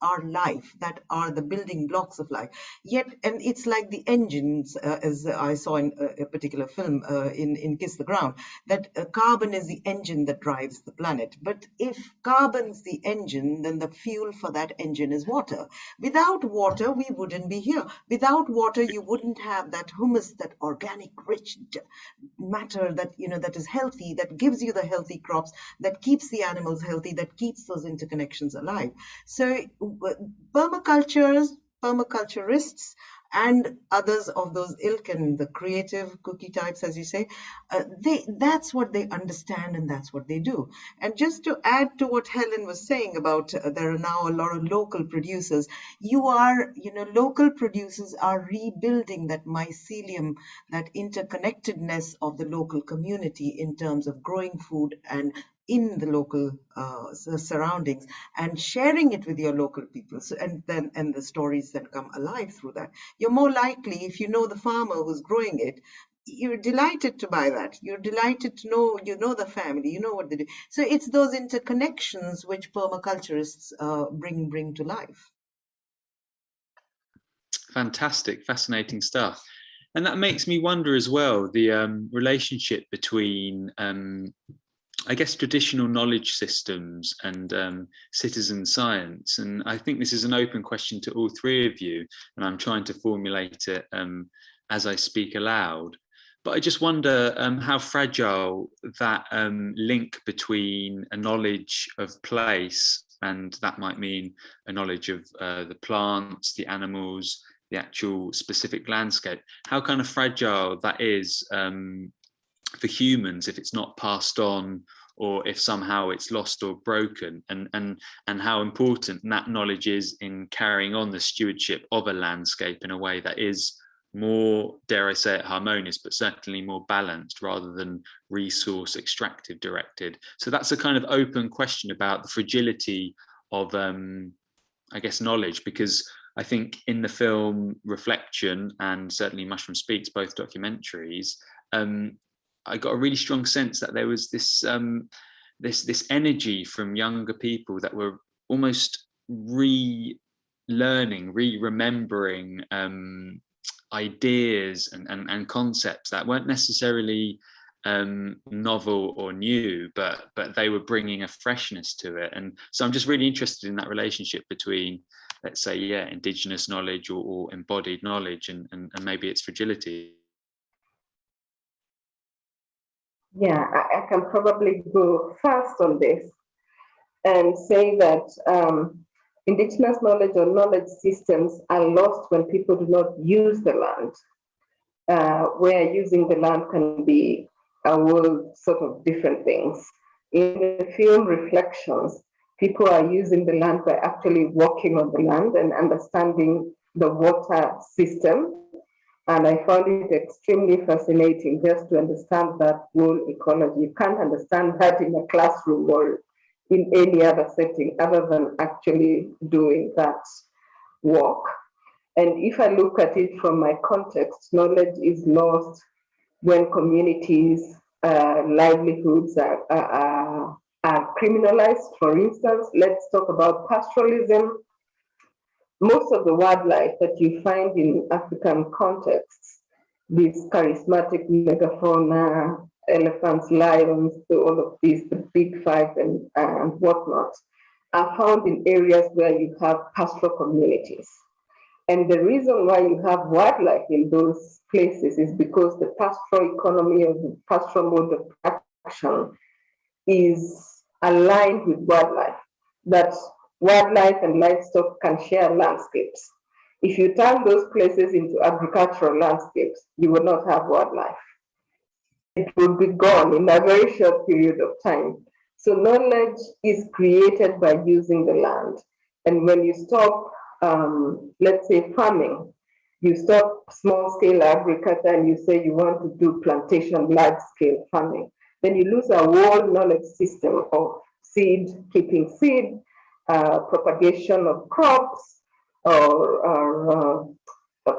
are life, that are the building blocks of life. Yet, and it's like the engines, as I saw in a particular film in Kiss the Ground, that carbon is the engine that drives the planet. But if carbon's the engine, then the fuel for that engine is water. Without water, we wouldn't be here. Without water, you wouldn't have that humus, that organic, rich matter that, you know, that is healthy, that gives you the healthy crops, that keeps the animals healthy, that keeps those interconnections alive. So permaculturists and others of those ilk and the creative cookie types, as you say, that's what they understand and that's what they do. And just to add to what Helen was saying about there are now a lot of local producers, local producers are rebuilding that mycelium, that interconnectedness of the local community in terms of growing food and in the local surroundings and sharing it with your local people. So, and the stories that come alive through that. You're more likely, if you know the farmer who's growing it, you're delighted to buy that. You're delighted to know, the family, you know what they do. So it's those interconnections which permaculturists bring to life. Fantastic, fascinating stuff. And that makes me wonder as well, the relationship between I guess traditional knowledge systems and citizen science. And I think this is an open question to all three of you, and I'm trying to formulate it as I speak aloud. But I just wonder how fragile that link between a knowledge of place, and that might mean a knowledge of the plants, the animals, the actual specific landscape, how kind of fragile that is for humans if it's not passed on, or if somehow it's lost or broken, and how important that knowledge is in carrying on the stewardship of a landscape in a way that is more, dare I say it, harmonious, but certainly more balanced rather than resource extractive directed. So that's a kind of open question about the fragility of, I guess, knowledge, because I think in the film Reflection and certainly Mushroom Speaks, both documentaries, I got a really strong sense that there was this this energy from younger people that were almost relearning, remembering ideas and concepts that weren't necessarily novel or new, but they were bringing a freshness to it. And so I'm just really interested in that relationship between, let's say, indigenous knowledge or embodied knowledge and maybe its fragility. Yeah, I can probably go first on this and say that indigenous knowledge or knowledge systems are lost when people do not use the land, where using the land can be a whole sort of different things. In the film Reflections, people are using the land by actually walking on the land and understanding the water system. And I found it extremely fascinating just to understand that whole ecology. You can't understand that in a classroom or in any other setting other than actually doing that walk. And if I look at it from my context, knowledge is lost when communities' livelihoods are criminalized. For instance, let's talk about pastoralism. Most of the wildlife that you find in African contexts, these charismatic megafauna, elephants, lions, all of these, the big five and whatnot, are found in areas where you have pastoral communities. And the reason why you have wildlife in those places is because the pastoral economy of the pastoral mode of production is aligned with wildlife, that wildlife and livestock can share landscapes. If you turn those places into agricultural landscapes, you will not have wildlife. It will be gone in a very short period of time. So knowledge is created by using the land. And when you stop, let's say, farming, you stop small-scale agriculture and you say you want to do plantation, large-scale farming, then you lose a whole knowledge system of seed, keeping seed, propagation of crops, or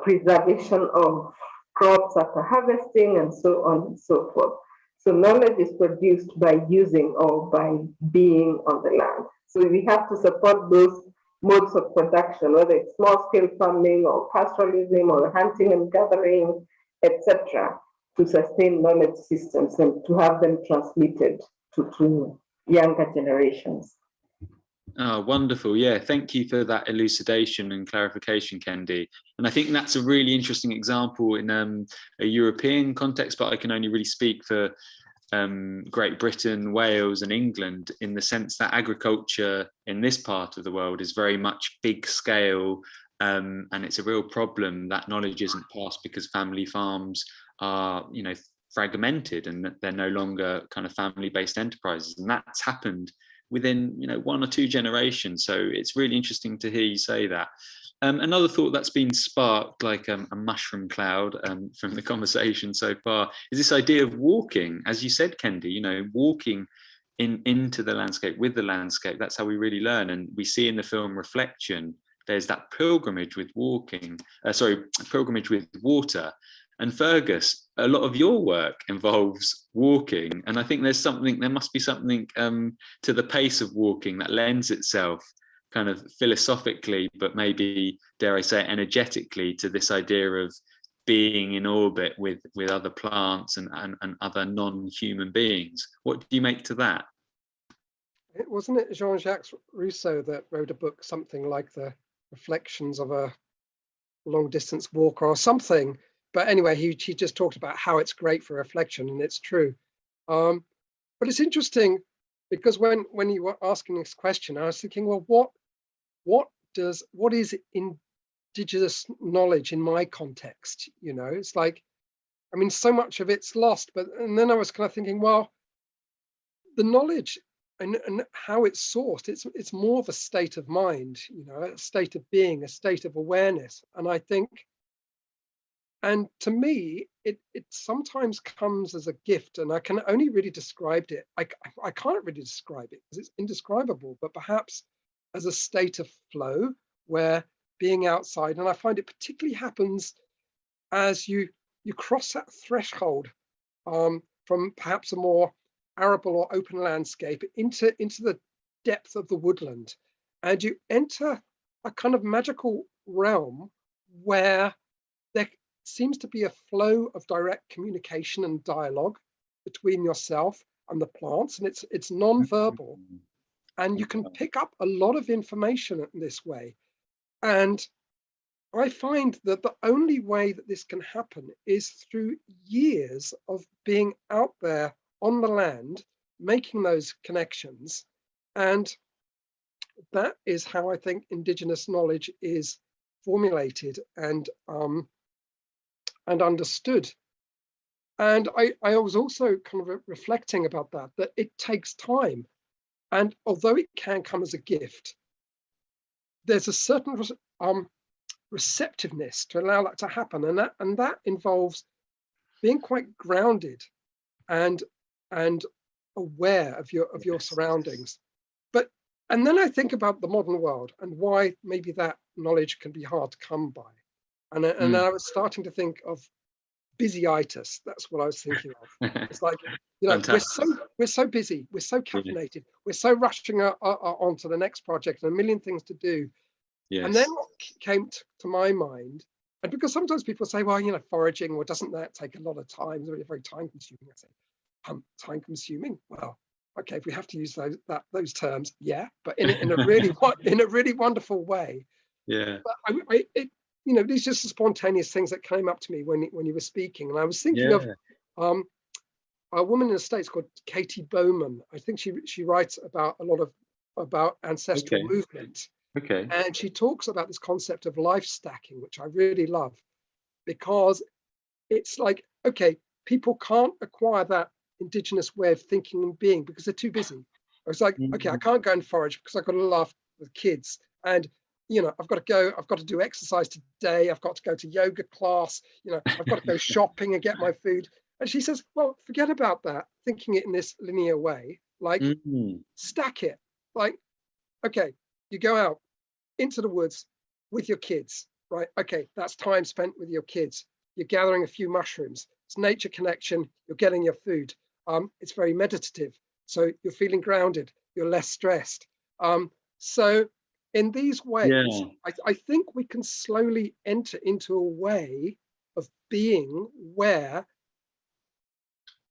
preservation of crops after harvesting, and so on and so forth. So knowledge is produced by using or by being on the land. So we have to support those modes of production, whether it's small-scale farming or pastoralism or hunting and gathering, etc., to sustain knowledge systems and to have them transmitted to younger generations. Oh, wonderful. Yeah, thank you for that elucidation and clarification, Kendi. And I think that's a really interesting example in a European context, but I can only really speak for Great Britain, Wales and England, in the sense that agriculture in this part of the world is very much big scale, and it's a real problem that knowledge isn't passed because family farms are, you know, fragmented, and that they're no longer kind of family-based enterprises, and that's happened within, you know, 1 or 2 generations. So it's really interesting to hear you say that. Another thought that's been sparked, like a mushroom cloud from the conversation so far, is this idea of walking, as you said, Kendi, you know, walking into the landscape, with the landscape. That's how we really learn. And we see in the film Reflection, there's that pilgrimage with walking, pilgrimage with water. And Fergus, a lot of your work involves walking, and I think there must be something to the pace of walking that lends itself kind of philosophically, but maybe, dare I say, energetically, to this idea of being in orbit with other plants and other non-human beings. What do you make to that? Wasn't it Jean-Jacques Rousseau that wrote a book, something like The Reflections of a Long Distance Walker or something? But anyway, he just talked about how it's great for reflection, and it's true. But it's interesting because when you were asking this question, I was thinking, well, what is indigenous knowledge in my context? You know, it's like, I mean, so much of it's lost. And then I was kind of thinking, well, the knowledge and how it's sourced, it's more of a state of mind, you know, a state of being, a state of awareness. And I think, and to me, it sometimes comes as a gift, and I can only really describe it. I can't really describe it because it's indescribable, but perhaps as a state of flow where being outside, and I find it particularly happens as you cross that threshold from perhaps a more arable or open landscape into the depth of the woodland, and you enter a kind of magical realm where there seems to be a flow of direct communication and dialogue between yourself and the plants, and it's non-verbal, and you can pick up a lot of information in this way. And I find that the only way that this can happen is through years of being out there on the land, making those connections. And that is how I think indigenous knowledge is formulated and understood. And I was also kind of reflecting about that it takes time. And although it can come as a gift, there's a certain receptiveness to allow that to happen. And that involves being quite grounded and aware of your surroundings. And then I think about the modern world and why maybe that knowledge can be hard to come by. And then I was starting to think of busyitis. That's what I was thinking of. It's like, you know, we're so busy, we're so caffeinated, we're so rushing onto the next project and a million things to do. Yes. And then what came to my mind, and because sometimes people say, well, you know, foraging, well, doesn't that take a lot of time? It's very time consuming. I say, time consuming? Well, okay, if we have to use those terms, yeah, but in a really wonderful way. Yeah. But you know, these are just the spontaneous things that came up to me when you were speaking, and I was thinking of a woman in the States called Kendi Borona. I think she writes about a lot about ancestral movement. Okay. And she talks about this concept of life stacking, which I really love, because it's like, okay, people can't acquire that indigenous way of thinking and being because they're too busy. It's like, okay, I can't go and forage because I've got to look after the kids, and you know, I've got to do exercise today, I've got to go to yoga class, you know, I've got to go shopping and get my food. And she says, well, forget about that, thinking it in this linear way, like stack it. Like, okay, you go out into the woods with your kids, right? Okay, that's time spent with your kids. You're gathering a few mushrooms. It's nature connection. You're getting your food. It's very meditative. So you're feeling grounded. You're less stressed. So in these ways, I think we can slowly enter into a way of being where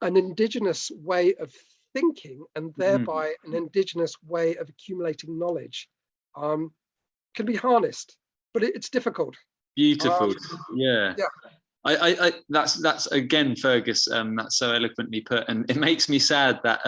an indigenous way of thinking, and thereby an indigenous way of accumulating knowledge, can be harnessed, but it's difficult. Beautiful. Yeah. I that's again, Fergus, that's so eloquently put, and it makes me sad that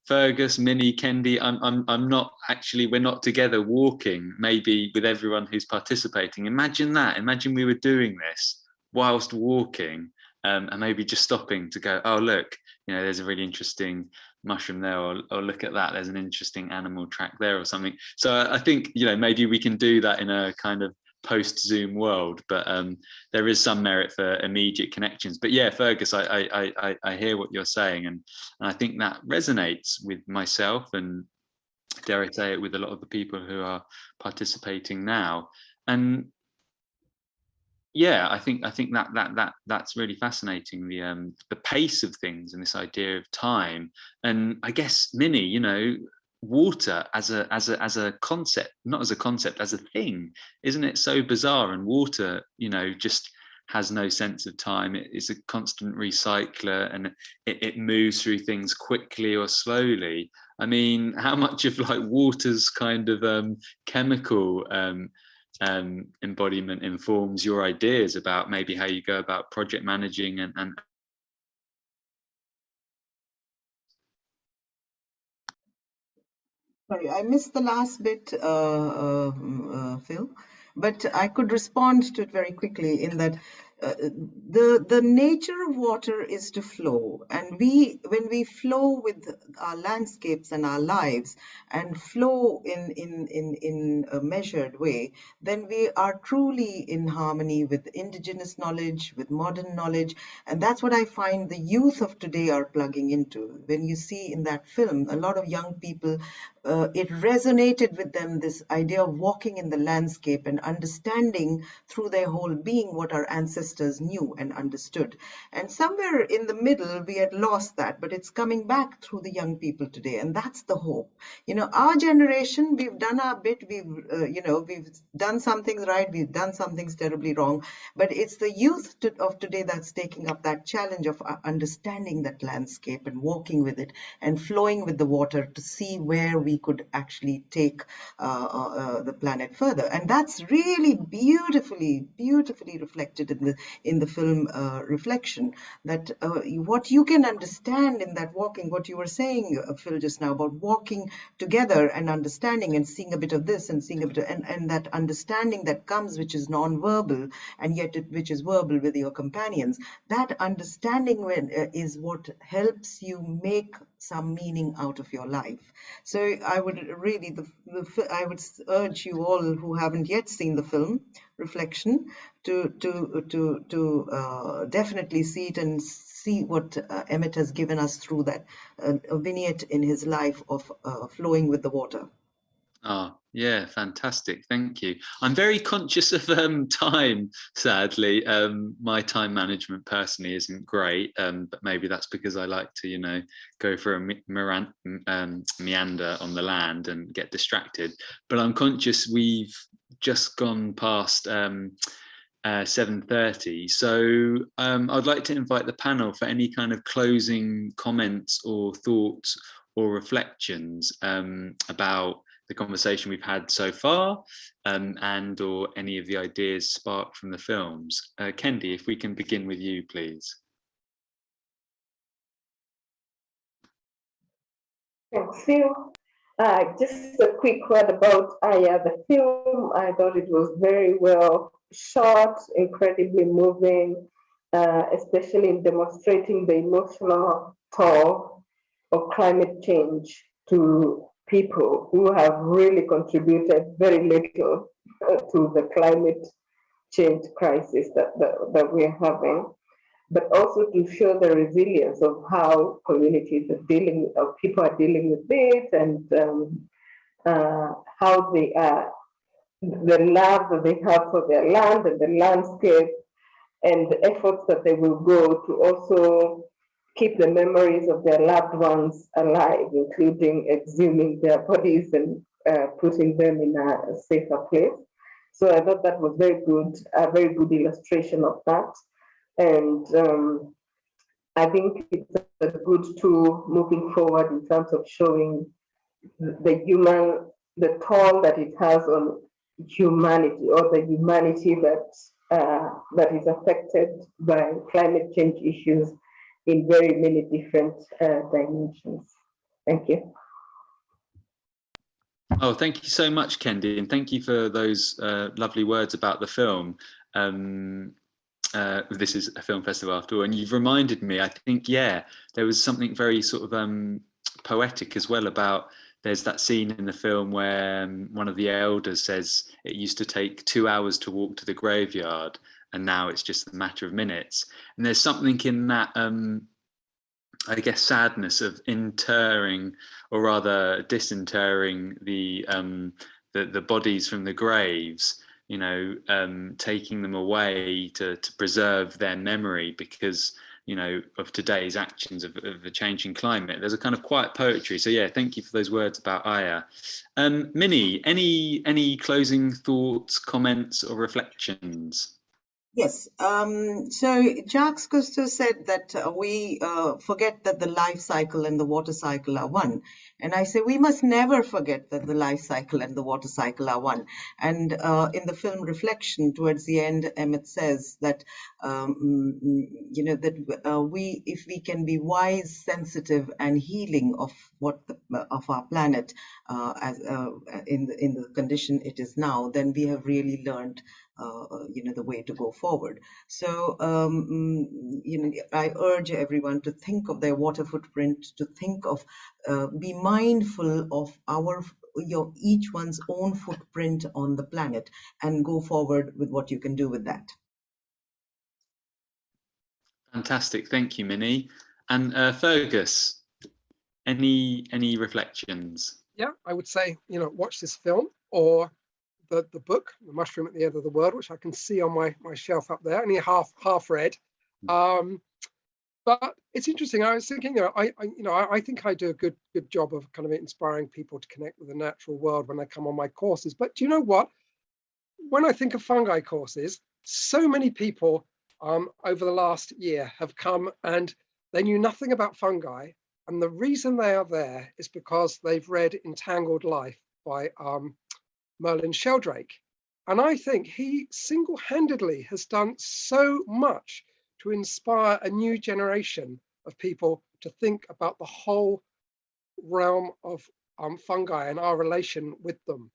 Fergus, Minni, Kendi, I'm not actually, we're not together walking, maybe with everyone who's participating. Imagine that. Imagine we were doing this whilst walking, and maybe just stopping to go, oh, look, you know, there's a really interesting mushroom there, or look at that, there's an interesting animal track there or something. So I think, you know, maybe we can do that in a kind of post-Zoom world, but there is some merit for immediate connections. But yeah, Fergus, I hear what you're saying, and I think that resonates with myself, and dare I say it, with a lot of the people who are participating now. And yeah, I think that's really fascinating, the pace of things and this idea of time. And I guess, Minni, you know, water as a concept, not as a concept, as a thing, isn't it so bizarre? And water, you know, just has no sense of time. It is a constant recycler, and it moves through things quickly or slowly. I mean, how much of like water's kind of chemical embodiment informs your ideas about maybe how you go about project managing and Sorry, I missed the last bit, Phil, but I could respond to it very quickly in that the nature of water is to flow, and when we flow with our landscapes and our lives and flow in a measured way, then we are truly in harmony with indigenous knowledge, with modern knowledge. And that's what I find the youth of today are plugging into. When you see in that film, a lot of young people, it resonated with them, this idea of walking in the landscape and understanding through their whole being what our ancestors knew and understood. And somewhere in the middle, we had lost that, but it's coming back through the young people today. And that's the hope. You know, our generation, we've done our bit. We've done some things right. We've done some things terribly wrong. But it's the youth of today that's taking up that challenge of understanding that landscape and walking with it and flowing with the water to see where we could actually take the planet further. And that's really beautifully reflected in the film Reflection, that what you can understand in that walking, what you were saying, Phil, just now about walking together and understanding and seeing a bit of this and seeing a bit of, and that understanding that comes, which is non-verbal and yet which is verbal with your companions, that understanding is what helps you make some meaning out of your life. So I would really, I would urge you all who haven't yet seen the film Reflection to definitely see it and see what Emmett has given us through that a vignette in his life of flowing with the water. Oh, yeah, fantastic. Thank you. I'm very conscious of time, sadly. My time management personally isn't great, but maybe that's because I like to, you know, go for a meander on the land and get distracted. But I'm conscious we've just gone past 7:30. So I'd like to invite the panel for any kind of closing comments or thoughts or reflections about the conversation we've had so far, and or any of the ideas sparked from the films. Kendi, if we can begin with you, please. Thanks, Phil. Just a quick word about the film. I thought it was very well shot, incredibly moving, especially in demonstrating the emotional toll of climate change to people who have really contributed very little to the climate change crisis that we're having, but also to show the resilience of how communities are dealing, or people are dealing with this, and how they are, the love that they have for their land and the landscape, and the efforts that they will go to also keep the memories of their loved ones alive, including exhuming their bodies and putting them in a safer place. So I thought that was very good, a very good illustration of that. And I think it's a good tool moving forward in terms of showing the toll that it has on humanity, or the humanity that is affected by climate change issues in very many different dimensions. Thank you. Oh, thank you so much, Kendi, and thank you for those lovely words about the film. This is a film festival after all, and you've reminded me, I think, yeah, there was something very sort of poetic as well about, there's that scene in the film where one of the elders says it used to take 2 hours to walk to the graveyard, and now it's just a matter of minutes. And there's something in that, I guess, sadness of interring, or rather disinterring the bodies from the graves, you know, taking them away to preserve their memory because, you know, of today's actions of a changing climate. There's a kind of quiet poetry. So yeah, thank you for those words about Aya. Minni, any closing thoughts, comments, or reflections? Yes. So Jacques Cousteau said that we forget that the life cycle and the water cycle are one. And I say we must never forget that the life cycle and the water cycle are one. And in the film Reflection, towards the end, Emmett says that, you know, that we, if we can be wise, sensitive, and healing of of our planet as in the condition it is now, then we have really learned you know, the way to go forward. So, you know, I urge everyone to think of their water footprint, to think of, be mindful of each one's own footprint on the planet, and go forward with what you can do with that. Fantastic, thank you, Minni. And Fergus, any reflections? Yeah, I would say, you know, watch this film, or the book, The Mushroom at the End of the World, which I can see on my shelf up there, only half read. But it's interesting. I was thinking, you know, I think I do a good job of kind of inspiring people to connect with the natural world when they come on my courses. But do you know what? When I think of fungi courses, so many people over the last year have come and they knew nothing about fungi. And the reason they are there is because they've read Entangled Life by Merlin Sheldrake. And I think he single-handedly has done so much to inspire a new generation of people to think about the whole realm of fungi and our relation with them.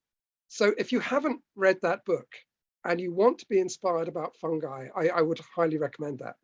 So if you haven't read that book and you want to be inspired about fungi, I would highly recommend that.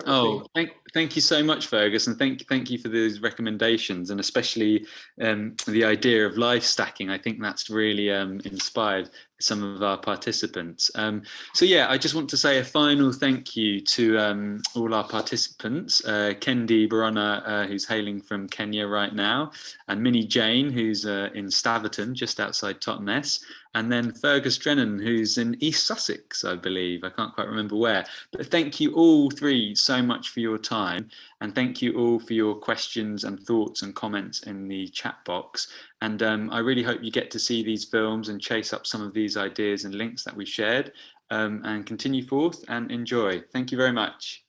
Oh, thank you so much, Fergus, and thank you for those recommendations, and especially the idea of life stacking. I think that's really inspired some of our participants. So yeah, I just want to say a final thank you to all our participants, Kendi Borona, who's hailing from Kenya right now, and Minni Jain, who's in Staverton, just outside Totnes, and then Fergus Drennan, who's in East Sussex, I believe. I can't quite remember where. But thank you all three so much for your time, and thank you all for your questions and thoughts and comments in the chat box. And I really hope you get to see these films and chase up some of these ideas and links that we shared, and continue forth and enjoy. Thank you very much.